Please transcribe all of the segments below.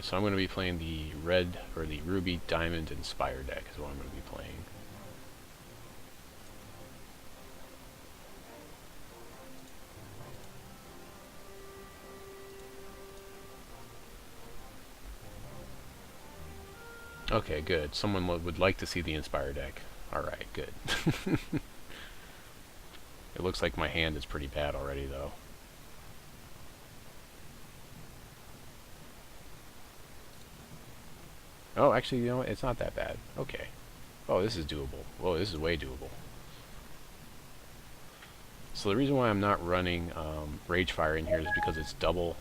Alright, so I'm going to be playing the red, or the ruby, diamond, and spire deck is what I'm going to be playing. Okay, good. Someone would like to see the Inspire deck. Alright, good. It looks like my hand is pretty bad already, though. Oh, actually, you know what? It's not that bad. Okay. Oh, this is doable. Whoa, this is way doable. So the reason why I'm not running Ragefire in here is because it's double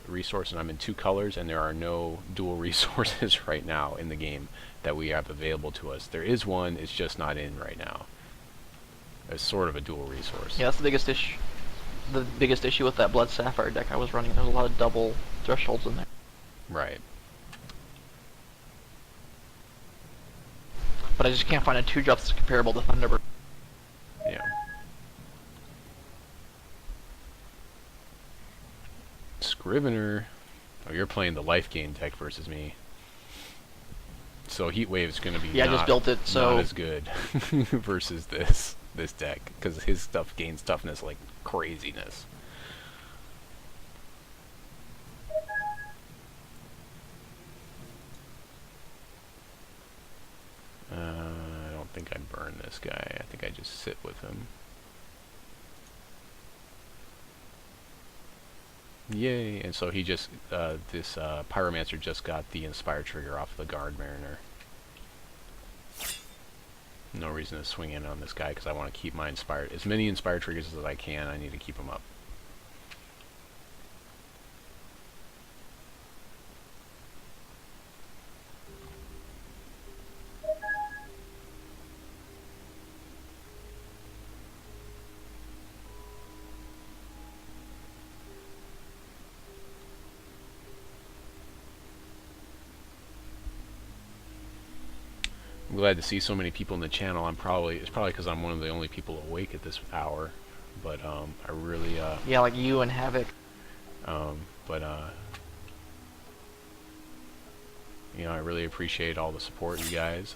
resource, and I'm in 2 colors, and there are no dual resources right now in the game that we have available to us. There is one, it's just not in right now. It's sort of a dual resource. Yeah, that's the biggest issue. The biggest issue with that Blood Sapphire deck I was running. There's a lot of double thresholds in there. Right. But I just can't find a 2-drop that's comparable to Thunderbird. Yeah. Scrivener. Oh, you're playing the life gain deck versus me. So Heatwave is going to be I just built it, so not as good versus this deck, because his stuff gains toughness like craziness. I don't think I burn this guy. I think I just sit with him. Yay! And so he just, this Pyromancer just got the Inspire trigger off the Guard Mariner. No reason to swing in on this guy because I want to keep my Inspired, as many Inspire triggers as I can. I need to keep them up. I'm glad to see so many people in the channel. It's probably because I'm one of the only people awake at this hour, but I really yeah, like you and Havoc. But you know, I really appreciate all the support, you guys.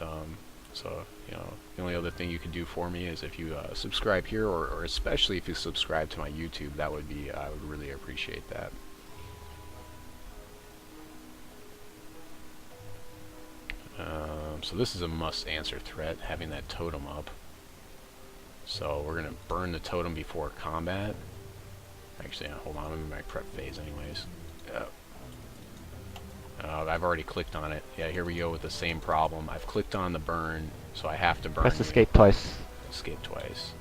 So you know, the only other thing you could do for me is if you subscribe here, or especially if you subscribe to my YouTube. That would be, I would really appreciate that. So this is a must-answer threat, having that totem up. So we're gonna burn the totem before combat. Actually, hold on, I'm in my prep phase anyways. I've already clicked on it. Yeah, here we go with the same problem. I've clicked on the burn, so I have to burn. Press escape twice. Escape twice.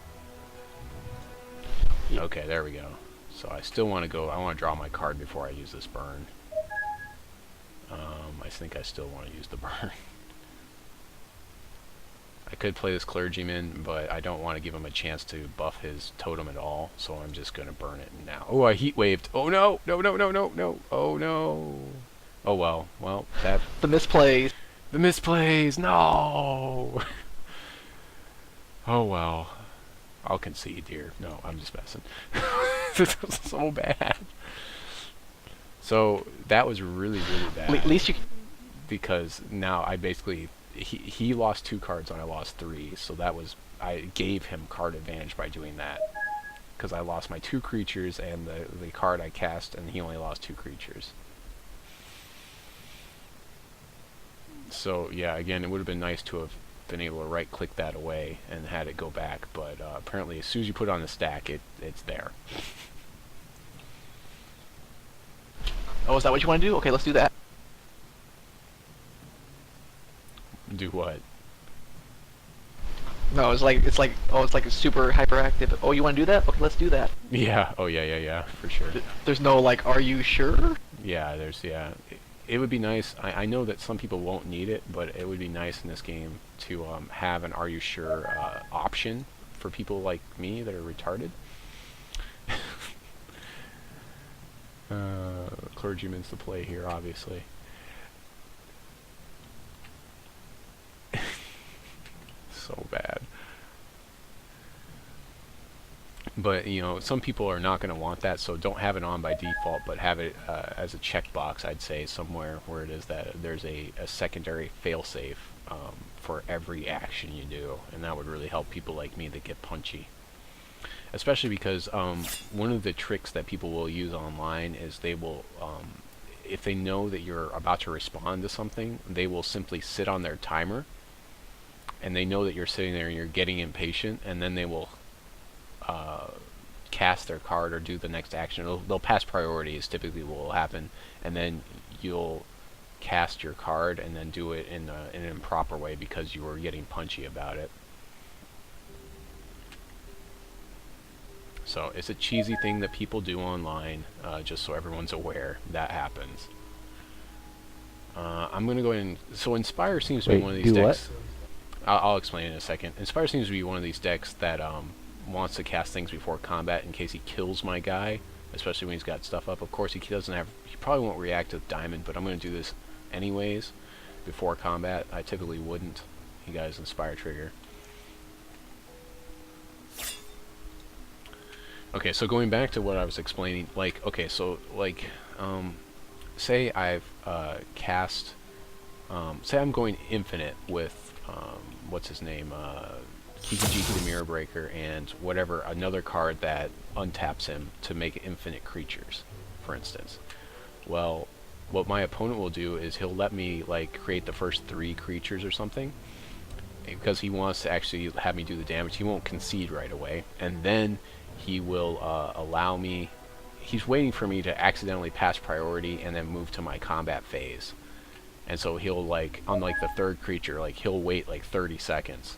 Okay, there we go. So I still want to go, I want to draw my card before I use this burn. I think I still want to use the burn. I could play this Clergyman, but I don't want to give him a chance to buff his totem at all, so I'm just going to burn it now. Oh, I heat waved. Oh no! No, no, no, no, no! Oh no! Oh well. Well, that... The misplays. The misplays! No! Oh well. I'll concede here. No, I'm just messing. This was so bad. So, that was really, really bad. At least you... Because now I basically... He lost 2 cards and I lost 3, so that was, I gave him card advantage by doing that, because I lost my 2 creatures and the card I cast, and he only lost 2 creatures. So yeah, again, it would have been nice to have been able to right click that away and had it go back, but apparently as soon as you put it on the stack, it's there. Oh, is that what you want to do? Okay, let's do that. Do what? No, it's like oh, it's like super hyperactive. Oh, you want to do that? Okay, let's do that. Yeah. Oh yeah, yeah, yeah, for sure. There's no like, are you sure? Yeah, yeah. It would be nice. I know that some people won't need it, but it would be nice in this game to have an "Are you sure" option for people like me that are retarded. Clergyman's the play here, obviously. So bad. But you know, some people are not going to want that, so don't have it on by default, but have it as a checkbox. I'd say somewhere where it is that there's a secondary failsafe for every action you do, and that would really help people like me that get punchy. Especially because one of the tricks that people will use online is they will, if they know that you're about to respond to something, they will simply sit on their timer, and they know that you're sitting there and you're getting impatient, and then they will cast their card or do the next action. They'll pass priority is typically what will happen, and then you'll cast your card and then do it in an improper way because you were getting punchy about it. So it's a cheesy thing that people do online, just so everyone's aware that happens. I'm going to go ahead and... So Inspire seems to be one of these decks... I'll explain in a second. Inspire seems to be one of these decks that wants to cast things before combat in case he kills my guy, especially when he's got stuff up. Of course, he doesn't have... He probably won't react to Diamond, but I'm going to do this anyways before combat. I typically wouldn't. He got his Inspire trigger. Okay, so going back to what I was explaining, like, okay, so, like, say I've cast... say I'm going infinite with, what's his name, Kiki-Jiki the Mirror Breaker, and whatever, another card that untaps him to make infinite creatures, for instance. Well, what my opponent will do is he'll let me, like, create the first 3 creatures or something, because he wants to actually have me do the damage. He won't concede right away, and then he will allow me... He's waiting for me to accidentally pass priority and then move to my combat phase. And so he'll, like, on, like, the 3rd creature, like, he'll wait, like, 30 seconds.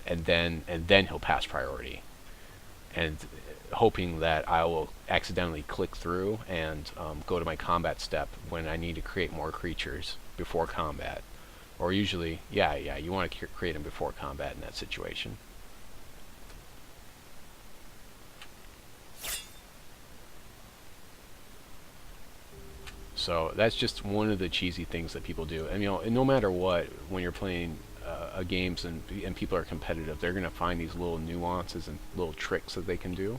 And then he'll pass priority. And hoping that I will accidentally click through and go to my combat step when I need to create more creatures before combat. Or usually, yeah, you want to create them before combat in that situation. So that's just one of the cheesy things that people do. And you know, no matter what, when you're playing games and people are competitive, they're going to find these little nuances and little tricks that they can do.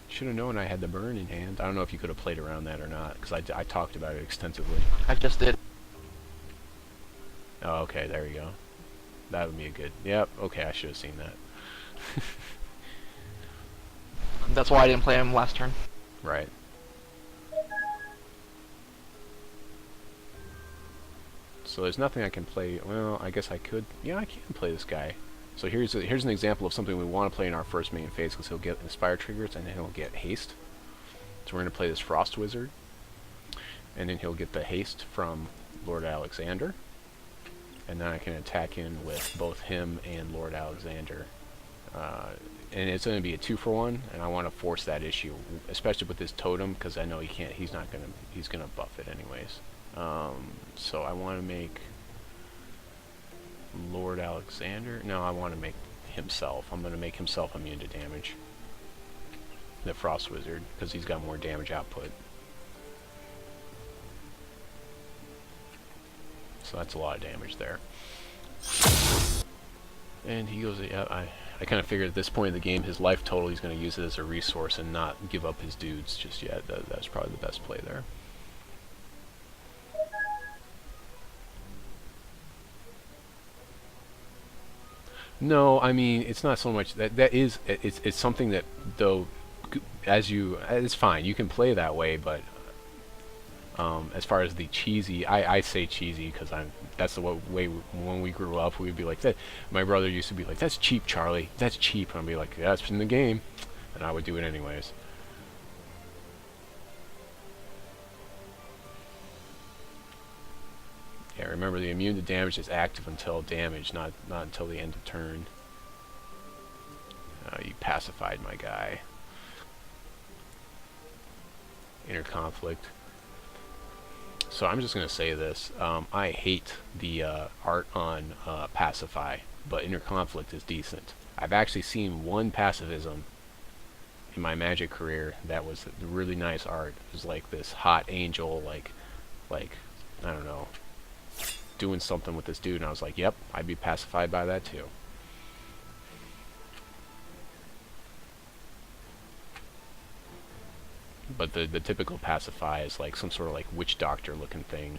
Should have known I had the burn in hand. I don't know if you could have played around that or not, because I talked about it extensively. I just did. Oh, okay, there you go. That would be a good... Yep, okay, I should have seen that. That's why I didn't play him last turn. Right. So there's nothing I can play. Well, I guess I could. Yeah, I can play this guy. So here's an example of something we want to play in our first main phase, because he'll get Inspire triggers and then he'll get haste. So we're going to play this Frost Wizard, and then he'll get the haste from Lord Alexander, and then I can attack in with both him and Lord Alexander. And it's going to be a 2-for-1, and I want to force that issue, especially with this totem, because I know he can't. He's not going to. He's going to buff it anyways. So I want to make Lord Alexander. No, I want to make himself. I'm going to make himself immune to damage. The Frost Wizard, because he's got more damage output. So that's a lot of damage there. And he goes, yeah, I kind of figured at this point in the game, his life total, he's going to use it as a resource and not give up his dudes just yet. That's probably the best play there. No, I mean, it's not so much that it's something that, though, it's fine, you can play that way, but as far as the cheesy, I say cheesy because that's the way when we grew up we would be like that. My brother used to be like, "That's cheap, Charlie. That's cheap," and I'd be like, "Yeah, that's in the game," and I would do it anyways. Yeah, remember the immune to damage is active until damage, not until the end of turn. You pacified my guy. Inner conflict. So I'm just going to say this. I hate the art on Pacify, but Inner Conflict is decent. I've actually seen one pacifism in my Magic career that was really nice art. It was like this hot angel, like I don't know, doing something with this dude, and I was like, yep, I'd be pacified by that too. But the typical pacify is like some sort of like witch doctor looking thing.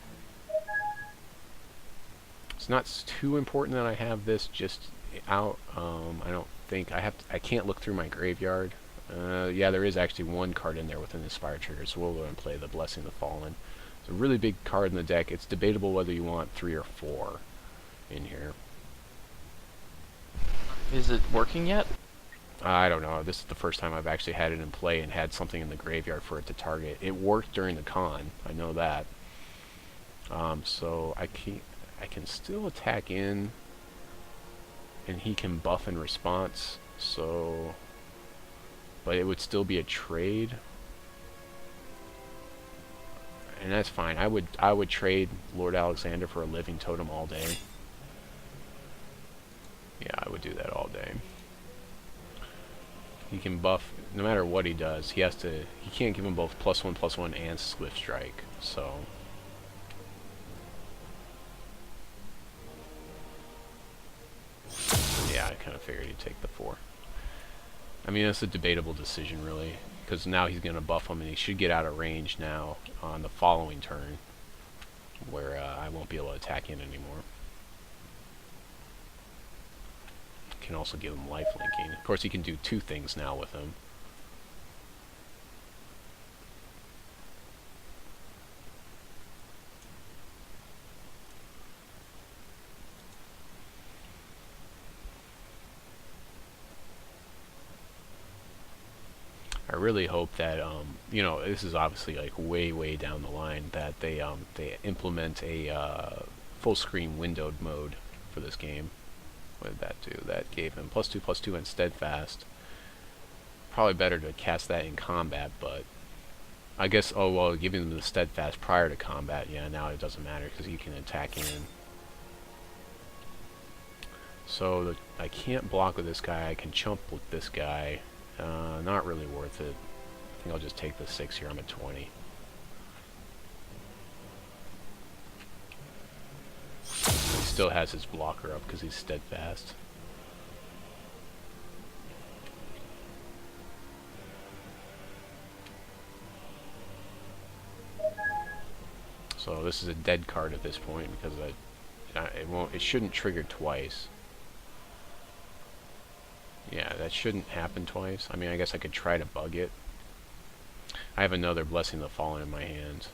It's not too important that I have this just out. I don't think I can't look through my graveyard. Yeah, there is actually one card in there with an Inspire trigger, so we'll go and play the Blessing of the Fallen. It's a really big card in the deck. It's debatable whether you want 3 or 4 in here. Is it working yet? I don't know. This is the first time I've actually had it in play and had something in the graveyard for it to target. It worked during the con. I know that. So I can still attack in, and he can buff in response. So, but it would still be a trade, and that's fine. I would trade Lord Alexander for a living totem all day. Yeah, I would do that all day. He can buff no matter what he does. He can't give him both +1/+1 and Swift Strike. So yeah, I kind of figured he'd take the 4. I mean, that's a debatable decision, really, because now he's going to buff him, and he should get out of range now on the following turn, where I won't be able to attack in anymore. Can also give him life linking. Of course, he can do 2 things now with him. I really hope that you know, this is obviously like way down the line, that they implement a full screen windowed mode for this game. What did that do? That gave him +2/+2 and steadfast. Probably better to cast that in combat, but I guess, oh well, giving him the steadfast prior to combat, yeah, now it doesn't matter because you can attack in. So I can't block with this guy. I can chump with this guy. Not really worth it. I think I'll just take the 6 here. I'm at 20. He still has his blocker up because he's steadfast. So this is a dead card at this point because it shouldn't trigger twice. Yeah, that shouldn't happen twice. I mean, I guess I could try to bug it. I have another Blessing of the Fallen in my hands.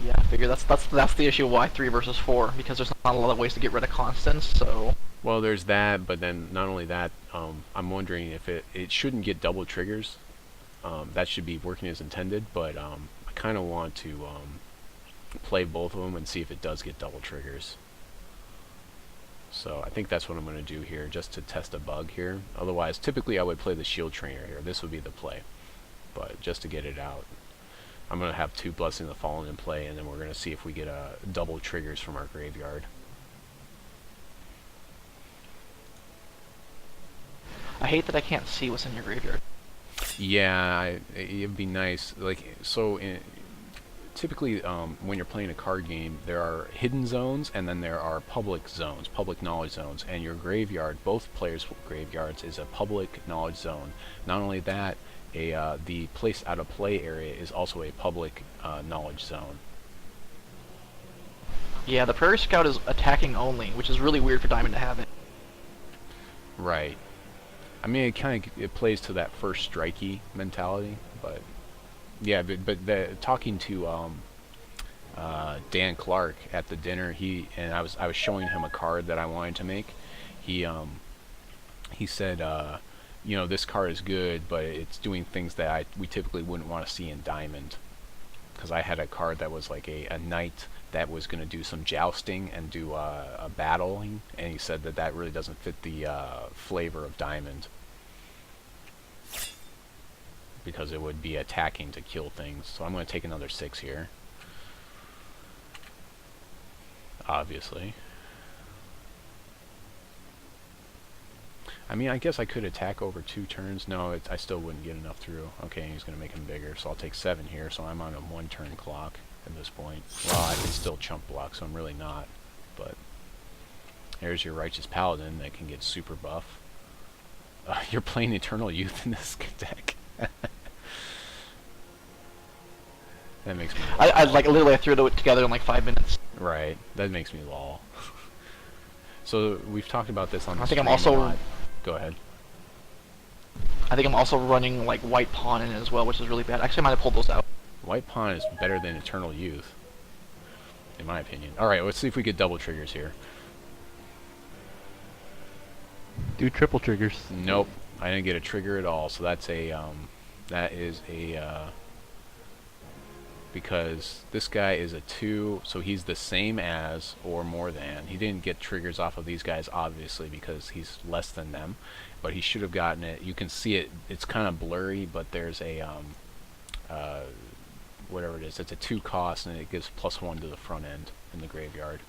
Yeah, I figure that's the issue. Why 3 versus 4? Because there's not a lot of ways to get rid of constants. So. Well, there's that, but then not only that, I'm wondering if it shouldn't get double triggers. That should be working as intended, but I kind of want to play both of them and see if it does get double triggers. So I think that's what I'm going to do here, just to test a bug here. Otherwise, typically I would play the Shield Trainer here. This would be the play. But just to get it out, I'm going to have 2 Blessing of the Fallen in play, and then we're going to see if we get double triggers from our graveyard. I hate that I can't see what's in your graveyard. Yeah, it'd be nice. Like, so typically when you're playing a card game, there are hidden zones and then there are public zones, public knowledge zones, and your graveyard, both players' graveyards, is a public knowledge zone. Not only that, the place out of play area is also a public knowledge zone. Yeah, the Prairie Scout is attacking only, which is really weird for Diamond to have it. Right. I mean, it plays to that first strikey mentality, but yeah, but talking to Dan Clark at the dinner, I was showing him a card that I wanted to make. He said, you know, this card is good, but it's doing things that we typically wouldn't want to see in Diamond. Because I had a card that was like a knight that was going to do some jousting and do a battling, and he said that really doesn't fit the flavor of Diamond. Because it would be attacking to kill things. So I'm going to take another 6 here. Obviously. I mean, I guess I could attack over 2 turns. No, I still wouldn't get enough through. Okay, he's going to make him bigger, so I'll take 7 here. So I'm on a 1-turn clock at this point. Well, I can still chump block, so I'm really not. But there's your Righteous Paladin that can get super buff. You're playing Eternal Youth in this deck. That makes me I lol. like literally I threw it together in like 5 minutes. Right. That makes me lol. So we've talked about this on the I think I'm stream a also lot. Go ahead. I think I'm also running like white pawn in it as well, which is really bad. Actually, I might have pulled those out. White Pawn is better than Eternal Youth, in my opinion. Alright, let's see if we get double triggers here. Do triple triggers. Nope. I didn't get a trigger at all, so that's a, that is a, because this guy is a 2, so he's the same as or more than. He didn't get triggers off of these guys, obviously, because he's less than them, but he should have gotten it. You can see it, it's kind of blurry, but there's a, whatever it is, it's a 2 cost, and it gives +1 to the front end in the graveyard.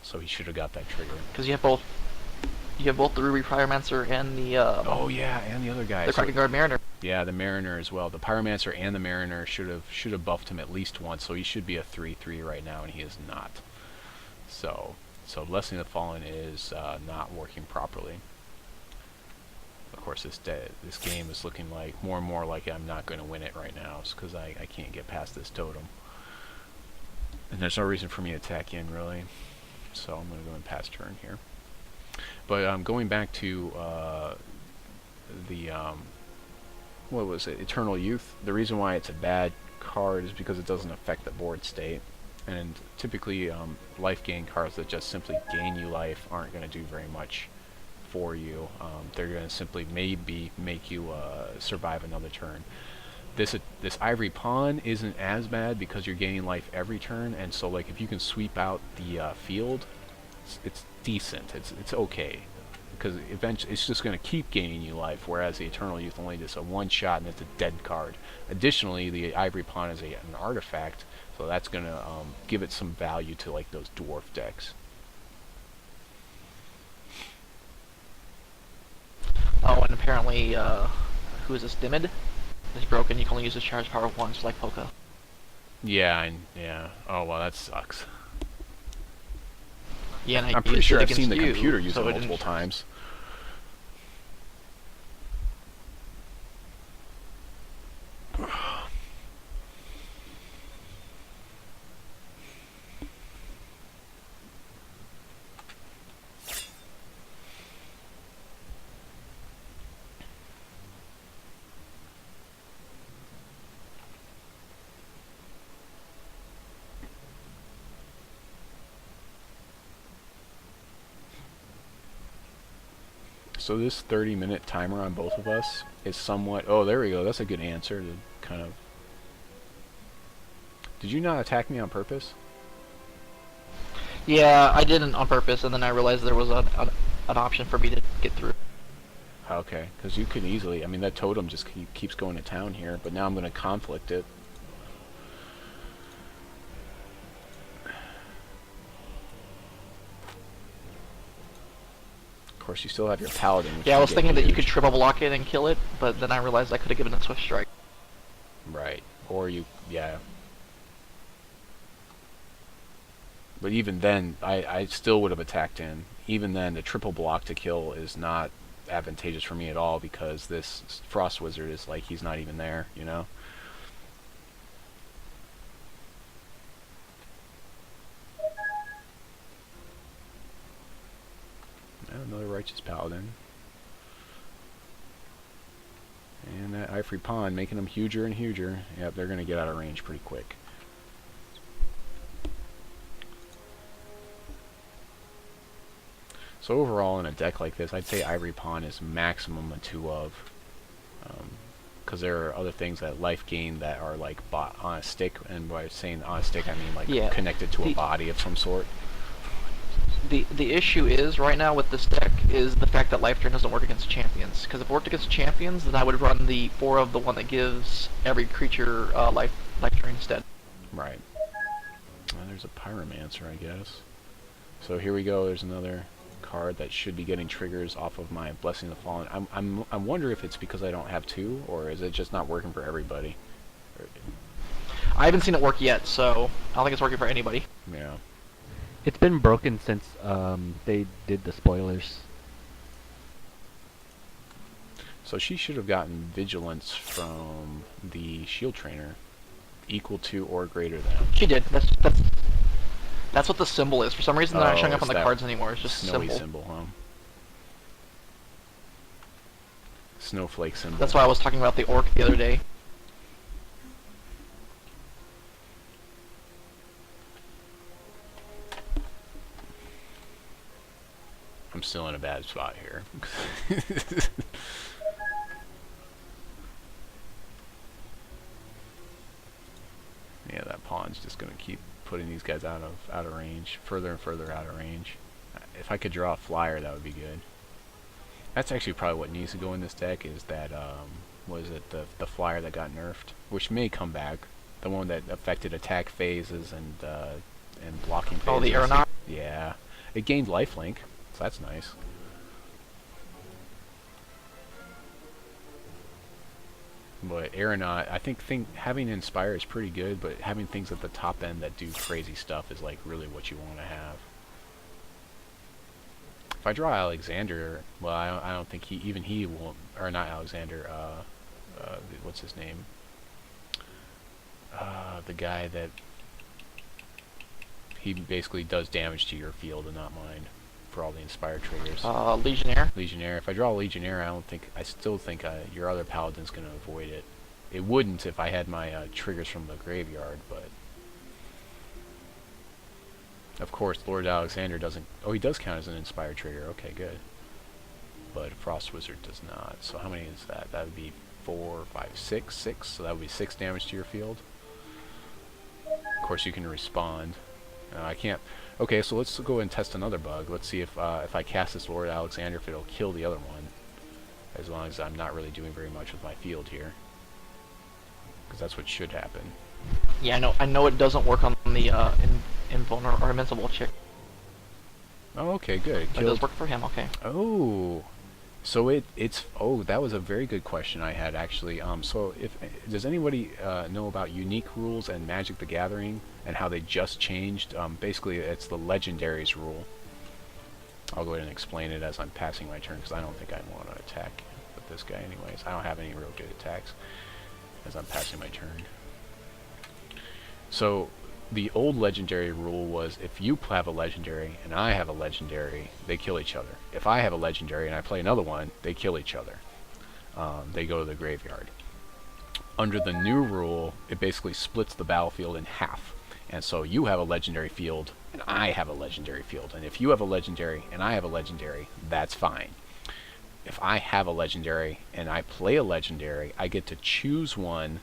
So he should have got that trigger. Because you have both the Ruby Pyromancer and the Oh yeah, and the other guy. the Kraken Guard Mariner. Yeah, the Mariner as well. The Pyromancer and the Mariner should have buffed him at least once, so he should be a 3/3 right now, and he is not. So Blessing of the Fallen is not working properly. Of course, this game is looking like more and more like I'm not going to win it right now, because I can't get past this totem, and there's no reason for me to attack in really. So I'm going to go and pass turn here. But going back to the what was it, Eternal Youth, the reason why it's a bad card is because it doesn't affect the board state, and typically life gain cards that just simply gain you life aren't going to do very much for you. They're going to simply maybe make you survive another turn. This Ivory Pawn isn't as bad because you're gaining life every turn, and so like if you can sweep out the field, it's decent. It's okay, because eventually it's just going to keep gaining you life, whereas the Eternal Youth only does a 1-shot and it's a dead card. Additionally, the Ivory Pawn is an artifact, so that's going to give it some value to like those dwarf decks. Oh, and apparently, who is this? Dimid is broken. You can only use his charge power once, like Poka. Yeah, yeah. Oh well, that sucks. Yeah, and I'm pretty sure I've seen the you, computer use so it multiple times. So this 30-minute timer on both of us is somewhat... Oh, there we go. That's a good answer to kind of... Did you not attack me on purpose? Yeah, I didn't on purpose, and then I realized there was an option for me to get through. Okay, because you can easily... I mean, that totem just keeps going to town here, but now I'm going to conflict it. Of course, you still have your Paladin. Yeah, I was thinking that you could triple block it and kill it, but then I realized I could have given it Swift Strike. Right. Or you... Yeah. But even then, I still would have attacked in. Even then, the triple block to kill is not advantageous for me at all, because this Frost Wizard is like he's not even there, you know? Another Righteous Paladin. And that Ivory Pawn making them huger and huger. Yep, they're going to get out of range pretty quick. So overall, in a deck like this, I'd say Ivory Pawn is maximum a 2 of. Because there are other things that life gain that are like bought on a stick, and by saying on a stick I mean like connected to a body of some sort. The issue is, right now with this deck, is the fact that Life Drain doesn't work against champions. Because if it worked against champions, then I would run the 4 of the one that gives every creature life Drain instead. Right. Well, there's a Pyromancer, I guess. So here we go, there's another card that should be getting triggers off of my Blessing of the Fallen. I wonder if it's because I don't have 2, or is it just not working for everybody? I haven't seen it work yet, so I don't think it's working for anybody. Yeah. It's been broken since they did the spoilers. So she should have gotten Vigilance from the Shield Trainer. equal to or greater than. She did. That's what the symbol is. For some reason, they're not showing up on the cards anymore. It's just a snowy symbol. huh? Snowflake symbol. That's why I was talking about the orc the other day. I'm still in a bad spot here. Yeah, that pawn's just gonna keep putting these guys out of range, further and further out of range. If I could draw a flyer, that would be good. That's actually probably what needs to go in this deck. Is that was it the flyer that got nerfed, which may come back, the one that affected attack phases and blocking phases. Oh, the aeronaut. Yeah, it gained lifelink, so that's nice. But aeronaut, I think having inspire is pretty good, but having things at the top end that do crazy stuff is like really what you want to have. If I draw Alexander, well, I don't think he won't, or not Alexander. What's his name? The guy that he basically does damage to your field and not mine for all the inspired triggers. Legionnaire. Legionnaire. If I draw a Legionnaire, I still think your other Paladin's going to avoid it. It wouldn't if I had my triggers from the graveyard, but of course Lord Alexander doesn't. Oh, he does count as an inspired trigger. Okay, good. But Frost Wizard does not. So how many is that? That would be 4, 5, 6. 6. So that would be 6 damage to your field. Of course, you can respond. I can't. Okay, so let's go and test another bug. Let's see if I cast this Lord Alexander, if it'll kill the other one. As long as I'm not really doing very much with my field here, because that's what should happen. Yeah, I know it doesn't work on the invulnerable or invincible chick. Oh, okay, good. It does work for him. Okay. Oh, so it's oh, that was a very good question I had actually. So does anybody know about unique rules and Magic the Gathering and how they just changed? Basically, it's the legendaries rule. I'll go ahead and explain it as I'm passing my turn, because I don't think I want to attack with this guy anyways. I don't have any real good attacks as I'm passing my turn. So the old legendary rule was if you have a legendary and I have a legendary, they kill each other. If I have a legendary and I play another one, they kill each other. They go to the graveyard. Under the new rule, it basically splits the battlefield in half. And so you have a legendary field and I have a legendary field. And if you have a legendary and I have a legendary, that's fine. If I have a legendary and I play a legendary, I get to choose one,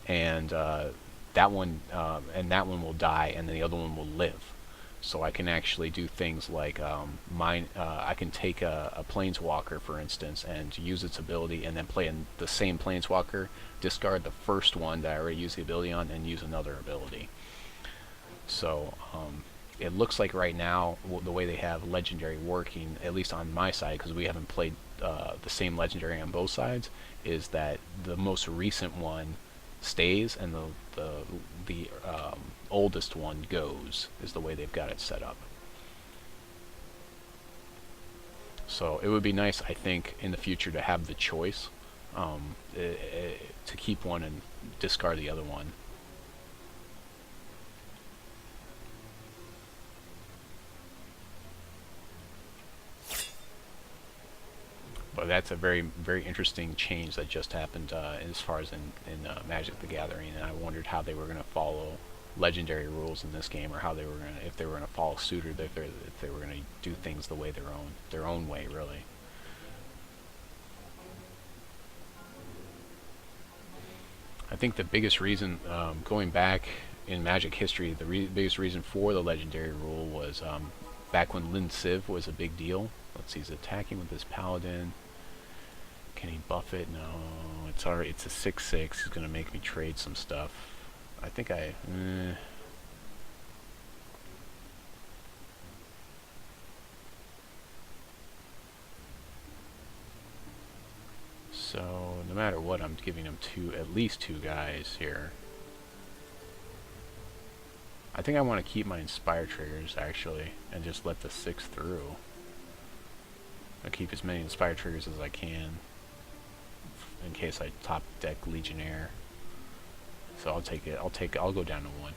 and that one will die, and then the other one will live. So I can actually do things like I can take a planeswalker, for instance, and use its ability, and then play in the same planeswalker, discard the first one that I already used the ability on, and use another ability. So it looks like right now the way they have legendary working, at least on my side, because we haven't played the same legendary on both sides, is that the most recent one stays and the oldest one goes, is the way they've got it set up. So it would be nice, I think, in the future to have the choice to keep one and discard the other one. But that's a very, very interesting change that just happened as far as in Magic the Gathering, and I wondered how they were going to follow legendary rules in this game, or how they were going to, if they were going to follow suit, or if they were going to do things the way their own way, really. I think the biggest reason, going back in Magic history, the biggest reason for the legendary rule was back when Lin Civ was a big deal. Let's see, he's attacking with this Paladin. Can he buff it? No, it's already, it's a 6/6. He's gonna make me trade some stuff. I think so no matter what, I'm giving him at least two guys here. I think I want to keep my Inspire triggers actually, and just let the 6 through. I'll keep as many Inspire triggers as I can, in case I top deck Legionnaire. So I'll take it. I'll go down to 1.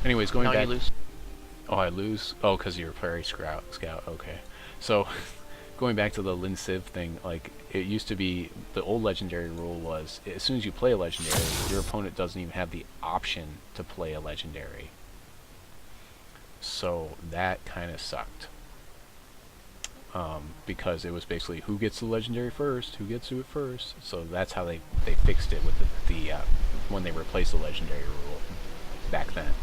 Anyways, going No, back. you lose. Oh, I lose. Oh, because you're a prairie scout. Okay. So, going back to the Lin Civ thing, like it used to be, the old legendary rule was as soon as you play a legendary, your opponent doesn't even have the option to play a legendary. So that kind of sucked. Because it was basically who gets the legendary first, who gets to it first. So that's how they fixed it with the when they replaced the legendary rule back then.